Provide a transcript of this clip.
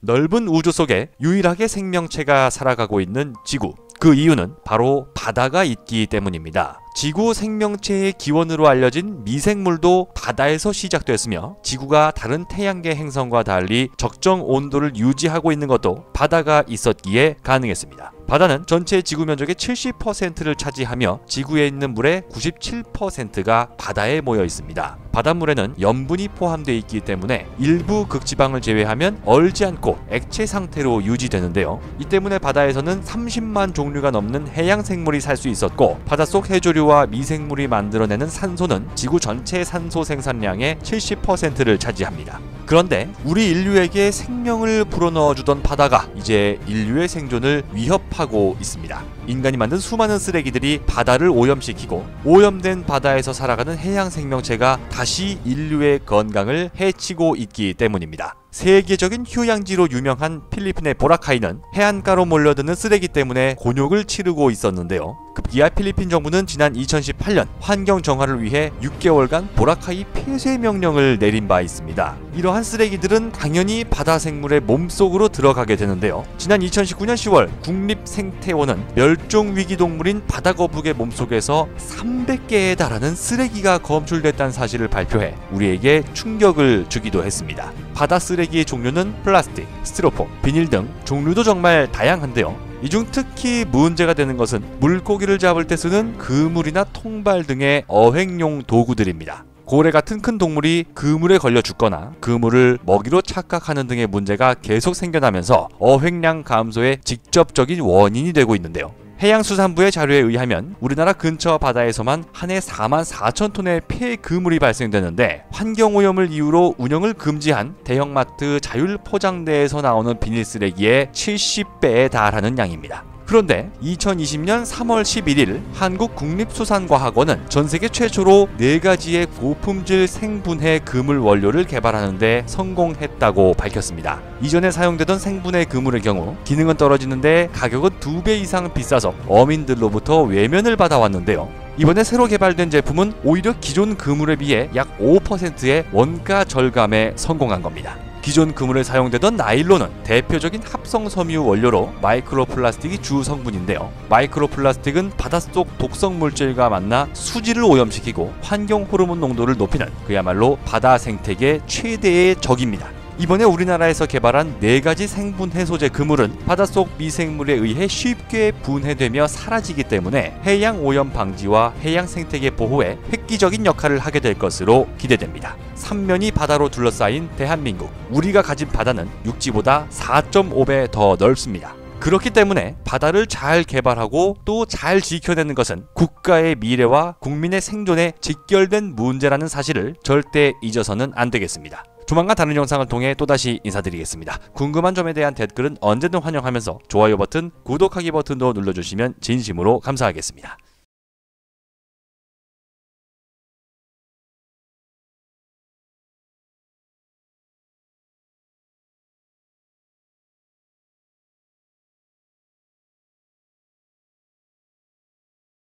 넓은 우주 속에 유일하게 생명체가 살아가고 있는 지구. 그 이유는 바로 바다가 있기 때문입니다. 지구 생명체의 기원으로 알려진 미생물도 바다에서 시작됐으며 지구가 다른 태양계 행성과 달리 적정 온도를 유지하고 있는 것도 바다가 있었기에 가능했습니다. 바다는 전체 지구 면적의 70%를 차지하며 지구에 있는 물의 97%가 바다에 모여 있습니다. 바닷물에는 염분이 포함되어 있기 때문에 일부 극지방을 제외하면 얼지 않고 액체 상태로 유지되는데요. 이 때문에 바다에서는 30만 종류가 넘는 해양 생물이 살 수 있었고, 바닷속 해조류와 미생물이 만들어내는 산소는 지구 전체 산소 생산량의 70%를 차지합니다. 그런데 우리 인류에게 생명을 불어넣어주던 바다가 이제 인류의 생존을 위협하고 있습니다. 인간이 만든 수많은 쓰레기들이 바다를 오염시키고, 오염된 바다에서 살아가는 해양 생명체가 다시 인류의 건강을 해치고 있기 때문입니다. 세계적인 휴양지로 유명한 필리핀의 보라카이는 해안가로 몰려드는 쓰레기 때문에 곤욕을 치르고 있었는데요. 급기야 필리핀 정부는 지난 2018년 환경 정화를 위해 6개월간 보라카이 폐쇄 명령을 내린 바 있습니다. 이러한 쓰레기들은 당연히 바다 생물의 몸속으로 들어가게 되는데요. 지난 2019년 10월 국립생태원은 멸종위기 동물인 바다거북의 몸속에서 300개에 달하는 쓰레기가 검출됐다는 사실을 발표해 우리에게 충격을 주기도 했습니다. 바다 쓰레기의 종류는 플라스틱, 스티로폼, 비닐 등 종류도 정말 다양한데요. 이 중 특히 문제가 되는 것은 물고기를 잡을 때 쓰는 그물이나 통발 등의 어획용 도구들입니다. 고래 같은 큰 동물이 그물에 걸려 죽거나 그물을 먹이로 착각하는 등의 문제가 계속 생겨나면서 어획량 감소의 직접적인 원인이 되고 있는데요. 해양수산부의 자료에 의하면 우리나라 근처 바다에서만 한 해 4만 4천 톤의 폐그물이 발생되는데, 환경오염을 이유로 운영을 금지한 대형마트 자율포장대에서 나오는 비닐쓰레기의 70배에 달하는 양입니다. 그런데 2020년 3월 11일 한국국립수산과학원은 전세계 최초로 4가지의 고품질 생분해 그물 원료를 개발하는 데 성공했다고 밝혔습니다. 이전에 사용되던 생분해 그물의 경우 기능은 떨어지는데 가격은 2배 이상 비싸서 어민들로부터 외면을 받아왔는데요. 이번에 새로 개발된 제품은 오히려 기존 그물에 비해 약 5%의 원가 절감에 성공한 겁니다. 기존 그물에 사용되던 나일론은 대표적인 합성 섬유 원료로 마이크로플라스틱이 주 성분인데요. 마이크로플라스틱은 바닷속 독성 물질과 만나 수질을 오염시키고 환경 호르몬 농도를 높이는 그야말로 바다 생태계 최대의 적입니다. 이번에 우리나라에서 개발한 4가지 생분해 소재 그물은 바닷속 미생물에 의해 쉽게 분해되며 사라지기 때문에 해양 오염 방지와 해양 생태계 보호에 획기적인 역할을 하게 될 것으로 기대됩니다. 삼면이 바다로 둘러싸인 대한민국, 우리가 가진 바다는 육지보다 4.5배 더 넓습니다. 그렇기 때문에 바다를 잘 개발하고 또 잘 지켜내는 것은 국가의 미래와 국민의 생존에 직결된 문제라는 사실을 절대 잊어서는 안 되겠습니다. 조만간 다른 영상을 통해 또다시 인사드리겠습니다. 궁금한 점에 대한 댓글은 언제든 환영하면서 좋아요 버튼, 구독하기 버튼도 눌러주시면 진심으로 감사하겠습니다.